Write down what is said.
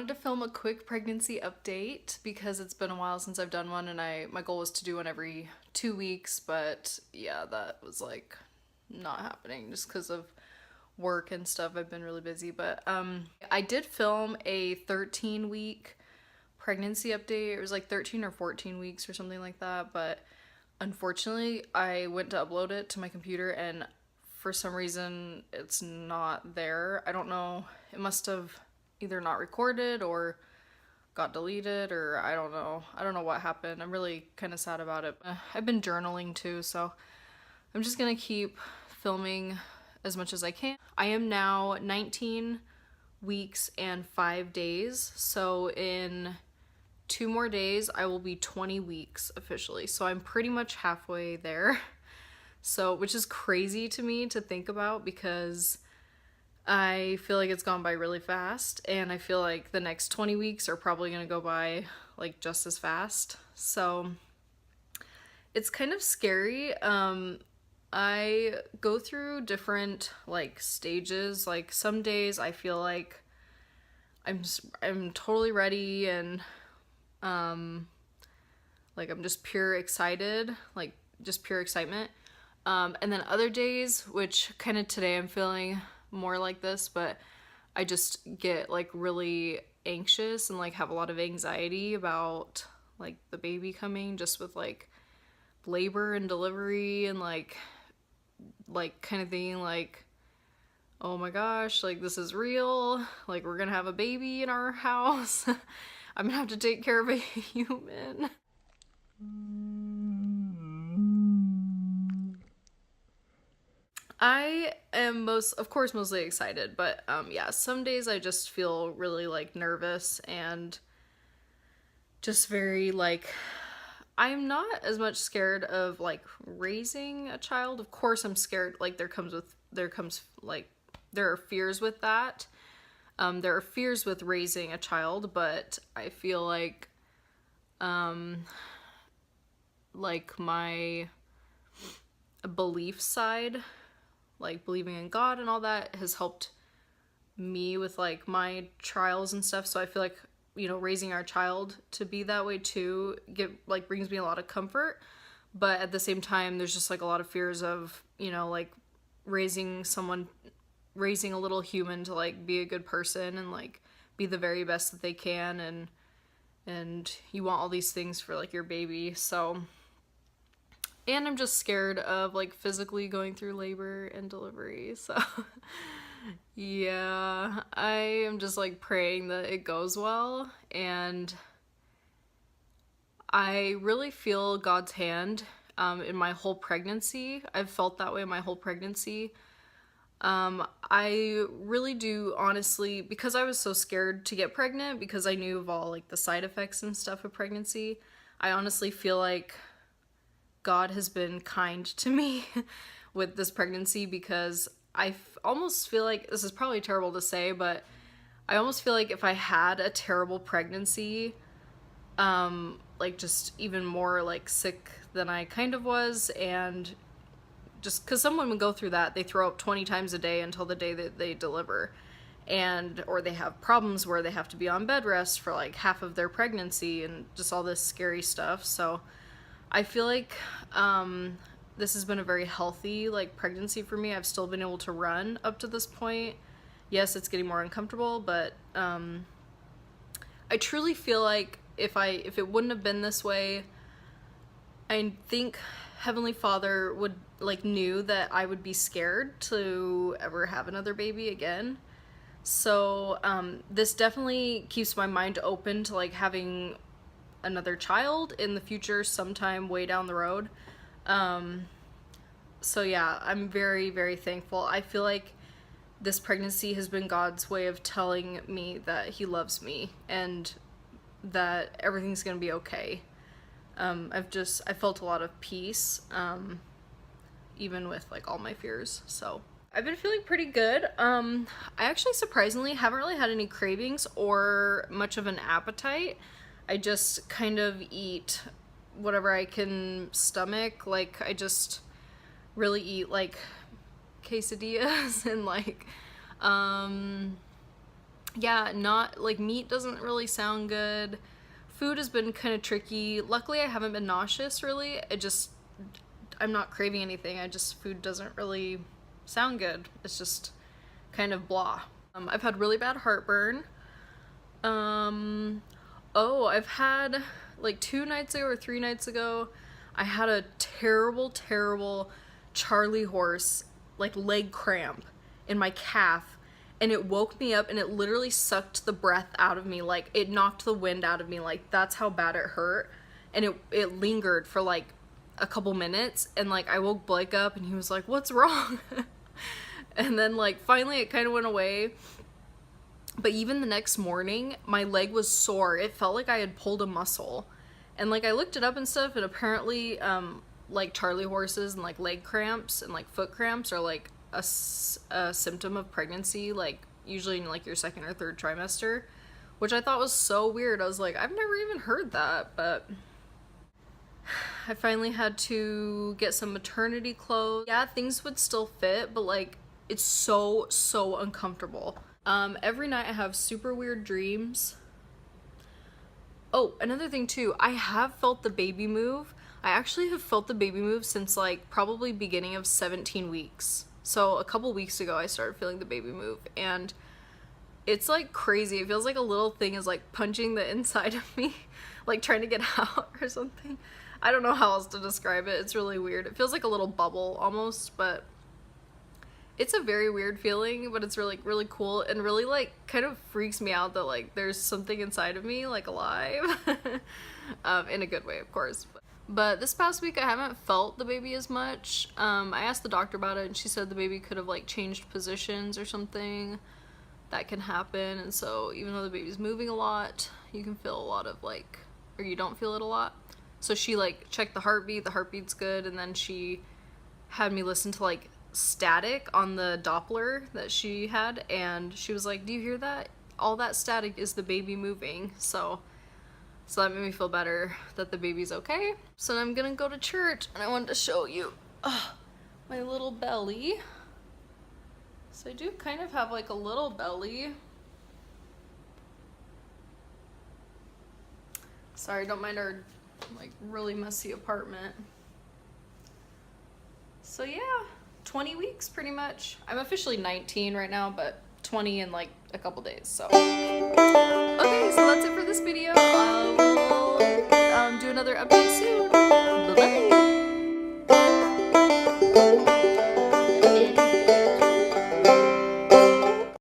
wanted to film a quick pregnancy update because it's been a while since I've done one, and my goal was to do one every 2 weeks, but yeah, that was like not happening just because of work and stuff. I've been really busy, but I did film a 13-week pregnancy update. It was like 13 or 14 weeks or something like that, but unfortunately I went to upload it to my computer and for some reason it's not there. I don't know. It must have either not recorded or got deleted, or I don't know. I don't know what happened. I'm really kind of sad about it. I've been journaling too, so I'm just gonna keep filming as much as I can. I am now 19 weeks and 5 days, so in 2 more days I will be 20 weeks officially, so I'm pretty much halfway there. So, which is crazy to me to think about because I feel like it's gone by really fast, and I feel like the next 20 weeks are probably gonna go by like just as fast. So it's kind of scary. I go through different like stages. Like some days I feel like I'm totally ready and like I'm just pure excited, like just pure excitement. And then other days, which kind of today I'm feeling more like this, but I just get like really anxious and like have a lot of anxiety about like the baby coming, just with like labor and delivery and like kind of thinking like, oh my gosh, like this is real, like we're gonna have a baby in our house. I'm gonna have to take care of a human. I am of course, mostly excited, but yeah, some days I just feel really like nervous and just very like, I'm not as much scared of like raising a child. Of course I'm scared, like there are fears with that. There are fears with raising a child, but I feel like my belief side, like believing in God and all that, has helped me with like my trials and stuff. So I feel like, you know, raising our child to be that way too brings me a lot of comfort. But at the same time, there's just like a lot of fears of, you know, like raising a little human to like be a good person and like be the very best that they can, and you want all these things for like your baby. So, and I'm just scared of like physically going through labor and delivery. So yeah, I am just like praying that it goes well, and I really feel God's hand in my whole pregnancy. I've felt that way my whole pregnancy. I really do, honestly, because I was so scared to get pregnant because I knew of all like the side effects and stuff of pregnancy. I honestly feel like God has been kind to me with this pregnancy, because almost feel like, this is probably terrible to say, but I almost feel like if I had a terrible pregnancy, like just even more like sick than I kind of was, and just because some women go through that, they throw up 20 times a day until the day that they deliver, or they have problems where they have to be on bed rest for like half of their pregnancy and just all this scary stuff. So I feel like this has been a very healthy like pregnancy for me. I've still been able to run up to this point. Yes, it's getting more uncomfortable, but I truly feel like if it wouldn't have been this way, I think Heavenly Father would like knew that I would be scared to ever have another baby again. So this definitely keeps my mind open to like having another child in the future sometime way down the road. So yeah, I'm very, very thankful. I feel like this pregnancy has been God's way of telling me that he loves me and that everything's gonna be okay. I felt a lot of peace, even with like all my fears. So I've been feeling pretty good. I actually surprisingly haven't really had any cravings or much of an appetite. I just kind of eat whatever I can stomach. Like I just really eat like quesadillas and like yeah, not like meat doesn't really sound good. Food has been kind of tricky. Luckily, I haven't been nauseous really. I'm not craving anything. Food doesn't really sound good. It's just kind of blah. I've had really bad heartburn. Oh, I've had like 2 nights ago or 3 nights ago, I had a terrible, terrible Charlie horse like leg cramp in my calf, and it woke me up and it literally sucked the breath out of me. Like it knocked the wind out of me. Like that's how bad it hurt. And it lingered for like a couple minutes, and like I woke Blake up and he was like, "What's wrong?" And then like finally it kind of went away. But even the next morning, my leg was sore. It felt like I had pulled a muscle. And like I looked it up and stuff, and apparently like Charlie horses and like leg cramps and like foot cramps are like a symptom of pregnancy, like usually in like your second or third trimester, which I thought was so weird. I was like, I've never even heard that. But I finally had to get some maternity clothes. Yeah, things would still fit, but like it's so uncomfortable. Every night I have super weird dreams. Oh, another thing too, I have felt the baby move. I actually have felt the baby move since like probably beginning of 17 weeks. So a couple weeks ago I started feeling the baby move, and it's like crazy. It feels like a little thing is like punching the inside of me, like trying to get out or something. I don't know how else to describe it. It's really weird. It feels like a little bubble almost, but it's a very weird feeling, but it's really cool, and really like kind of freaks me out that like there's something inside of me like alive. In a good way, of course. But this past week I haven't felt the baby as much. I asked the doctor about it and she said the baby could have like changed positions or something. That can happen, and so even though the baby's moving a lot, you can feel a lot of like, or you don't feel it a lot. So she like checked the heartbeat's good, and then she had me listen to like static on the Doppler that she had, and she was like, "Do you hear that? All that static is the baby moving." So that made me feel better that the baby's okay. So I'm gonna go to church, and I wanted to show you my little belly. So I do kind of have like a little belly. Sorry, don't mind our like really messy apartment. So yeah, 20 weeks pretty much. I'm officially 19 right now, but 20 in like a couple days, so. Okay, so that's it for this video. We'll do another update soon.